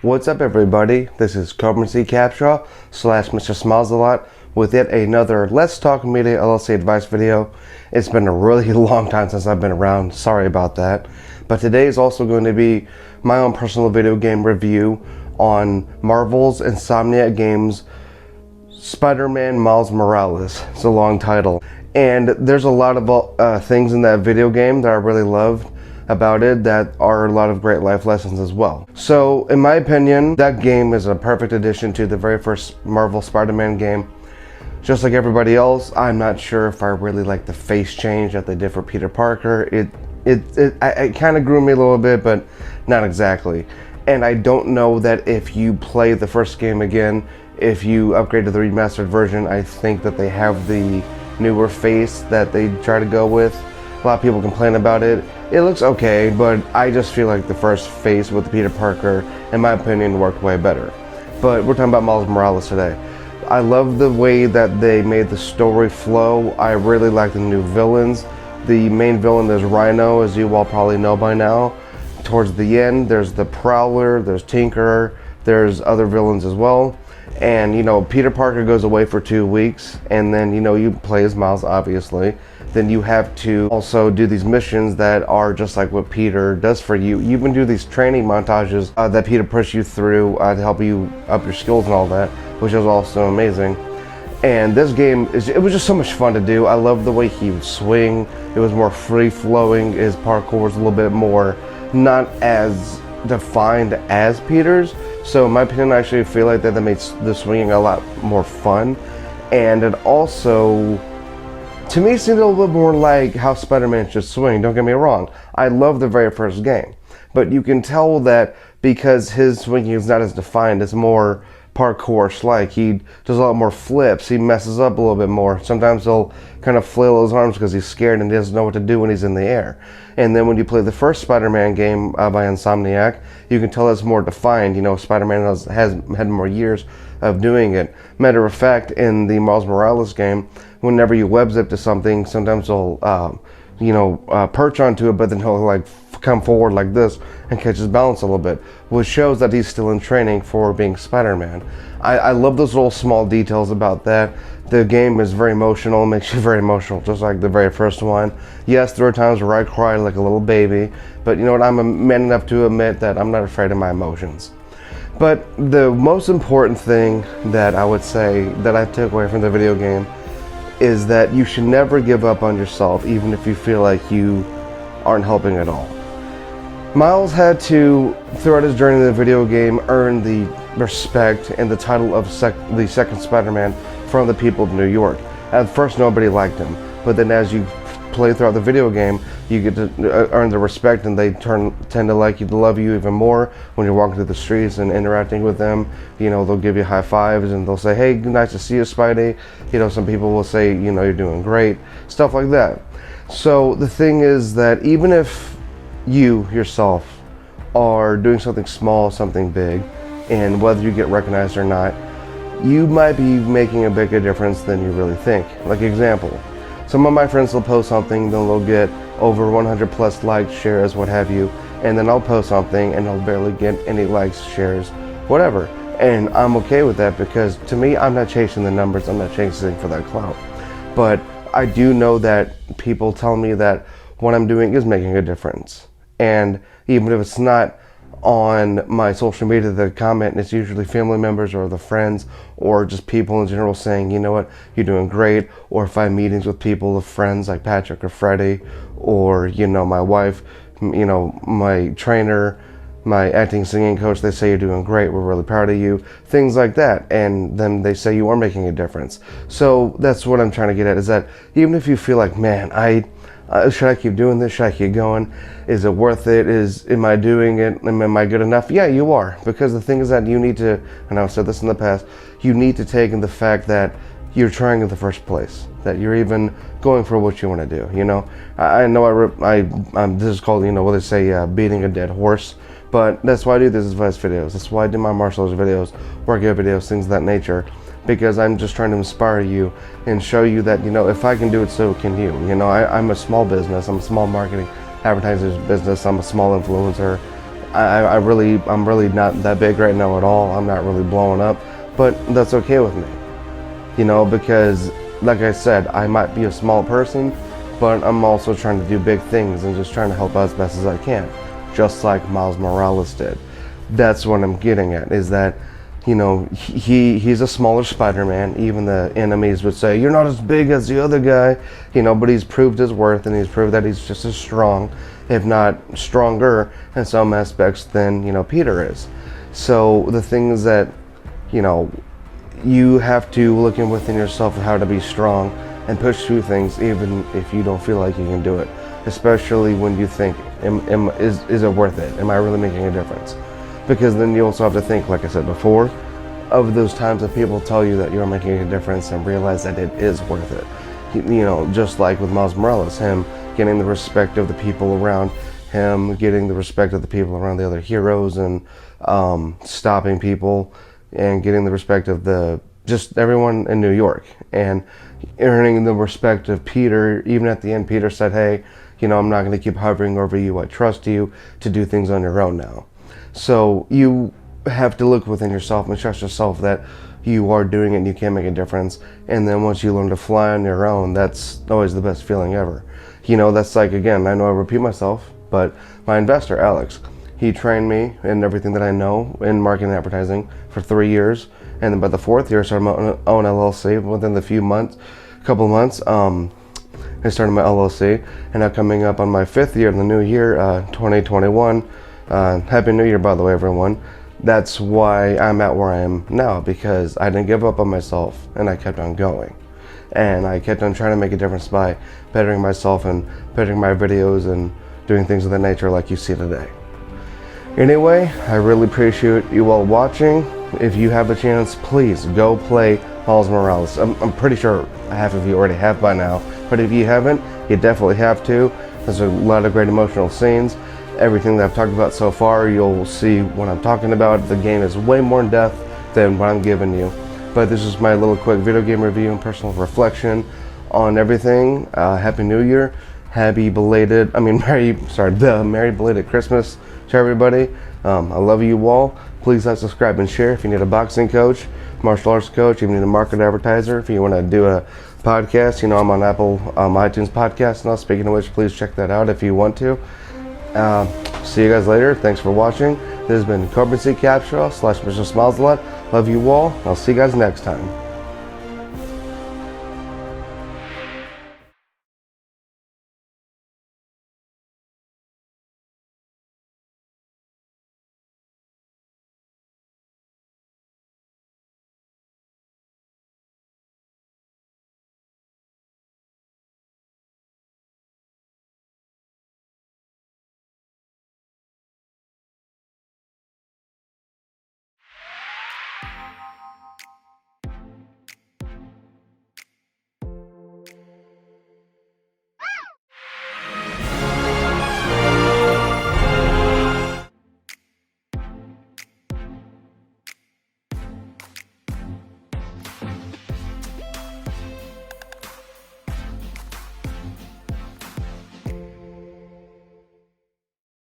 What's up, everybody? This is Coburn C Capshaw / mistersmilesalot with yet another Let's Talk Media LLC advice video. It's been a really long time since I've been around. Sorry about that. But today is also going to be my own personal video game review on Marvel's Insomniac games Spider-Man Miles Morales. It's a long title. And there's a lot of things in that video game that I really loved about it that are a lot of great life lessons as well. So in my opinion, that game is a perfect addition to the very first Marvel Spider-Man game. Just like everybody else, I'm not sure if I really like the face change that they did for Peter Parker. It kind of grew me a little bit, but not exactly. And I don't know that if you play the first game again, if you upgrade to the remastered version, I think that they have the newer face that they try to go with. A lot of people complain about it. It looks okay, but I just feel like the first face with Peter Parker, in my opinion, worked way better. But we're talking about Miles Morales today. I love the way that they made the story flow. I really like the new villains. The main villain is Rhino, as you all probably know by now. Towards the end, there's the Prowler, there's Tinkerer, there's other villains as well. And, you know, Peter Parker goes away for 2 weeks, and then, you know, you play as Miles, obviously. Then you have to also do these missions that are just like what Peter does for you. You even do these training montages that Peter pushes you through to help you up your skills and all that, which is also amazing. And this game, it was just so much fun to do. I love the way he would swing. It was more free-flowing. His parkour was a little bit more, not as defined as Peter's. So in my opinion, I actually feel like that made the swinging a lot more fun. And it also, to me, seemed a little bit more like how Spider-Man should swing. Don't get me wrong. I love the very first game. But you can tell that because his swinging is not as defined, it's more parkour-like. He does a lot more flips. He messes up a little bit more. Sometimes he'll kind of flail his arms because he's scared and he doesn't know what to do when he's in the air. And then when you play the first Spider-Man game by Insomniac, you can tell it's more defined. You know, Spider-Man has had more years of doing it. Matter of fact, in the Miles Morales game, whenever you web zip to something, sometimes he'll perch onto it, but then he'll like come forward like this and catch his balance a little bit, which shows that he's still in training for being Spider-Man. I love those little small details about that. The game is very emotional, makes you very emotional, just like the very first one. Yes, there are times where I cry like a little baby, but you know what, I'm a man enough to admit that I'm not afraid of my emotions. But the most important thing that I would say that I took away from the video game is that you should never give up on yourself, even if you feel like you aren't helping at all. Miles had to, throughout his journey in the video game, earn the respect and the title of the second Spider-Man from the people of New York. At first, nobody liked him, but then as you play throughout the video game, you get to earn the respect, and they tend to like you, to love you even more when you're walking through the streets and interacting with them. You know, they'll give you high fives and they'll say, "Hey, nice to see you, Spidey." You know, some people will say, you know, "You're doing great," stuff like that. So the thing is that even if you yourself are doing something small, something big, and whether you get recognized or not, you might be making a bigger difference than you really think. Like example, some of my friends will post something, then they'll get over 100 plus likes, shares, what have you, and then I'll post something and they'll barely get any likes, shares, whatever. And I'm okay with that because to me, I'm not chasing the numbers, I'm not chasing for that clout. But I do know that people tell me that what I'm doing is making a difference. And even if it's not on my social media, the comment, it's usually family members or the friends or just people in general saying, you know what, you're doing great. Or if I have meetings with people, of friends like Patrick or Freddie, or, you know, my wife, you know, my trainer, my acting singing coach, they say you're doing great, we're really proud of you, things like that. And then they say you are making a difference. So that's what I'm trying to get at, is that even if you feel like, man, should I keep doing this? Should I keep going? Is it worth it? Am I doing it? Am I good enough? Yeah, you are. Because the thing is that you need to, and I've said this in the past, you need to take in the fact that you're trying in the first place, that you're even going for what you want to do. You know, I know this is called, you know, what they say, beating a dead horse. But that's why I do these advice videos. That's why I do my martial arts videos, workout videos, things of that nature. Because I'm just trying to inspire you and show you that, you know, if I can do it, so can you. You know, I'm a small business. I'm a small marketing advertising business. I'm a small influencer. I'm really not that big right now at all. I'm not really blowing up, but that's okay with me, you know, because like I said, I might be a small person, but I'm also trying to do big things and just trying to help out as best as I can, just like Miles Morales did. That's what I'm getting at, is that, you know, he's a smaller Spider-Man. Even the enemies would say, you're not as big as the other guy, you know, but he's proved his worth, and he's proved that he's just as strong, if not stronger in some aspects than, you know, Peter is. So the things that, you know, you have to look in within yourself of how to be strong and push through things even if you don't feel like you can do it, especially when you think, is it worth it? Am I really making a difference? Because then you also have to think, like I said before, of those times that people tell you that you're making a difference and realize that it is worth it. You know, just like with Miles Morales, him getting the respect of the people around him, getting the respect of the people around the other heroes, and stopping people, and getting the respect of just everyone in New York, and earning the respect of Peter. Even at the end, Peter said, hey, you know, I'm not going to keep hovering over you. I trust you to do things on your own now. So you have to look within yourself and trust yourself that you are doing it and you can make a difference. And then once you learn to fly on your own, that's always the best feeling ever. You know, that's like, again, I know I repeat myself, but my investor, Alex, he trained me in everything that I know in marketing and advertising for 3 years. And then by the 4th year, I started my own LLC. Within the couple of months, I started my LLC. And now coming up on my 5th year in the new year, 2021, Happy New Year, by the way, everyone. That's why I'm at where I am now, because I didn't give up on myself and I kept on going. And I kept on trying to make a difference by bettering myself and bettering my videos and doing things of that nature like you see today. Anyway, I really appreciate you all watching. If you have a chance, please go play Miles Morales. I'm pretty sure half of you already have by now, but if you haven't, you definitely have to. There's a lot of great emotional scenes. Everything that I've talked about so far, you'll see what I'm talking about. The game is way more in depth than what I'm giving you. But this is my little quick video game review and personal reflection on everything. Happy New Year. Merry belated Christmas to everybody. I love you all. Please like, subscribe, and share. If you need a boxing coach, martial arts coach, if you need a market advertiser, if you want to do a podcast, you know, I'm on Apple iTunes podcast now. Speaking of which, please check that out if you want to. See you guys later. Thanks for watching. This has been Coburn C, Capshaw / mistersmilesalot. Love you all. I'll see you guys next time.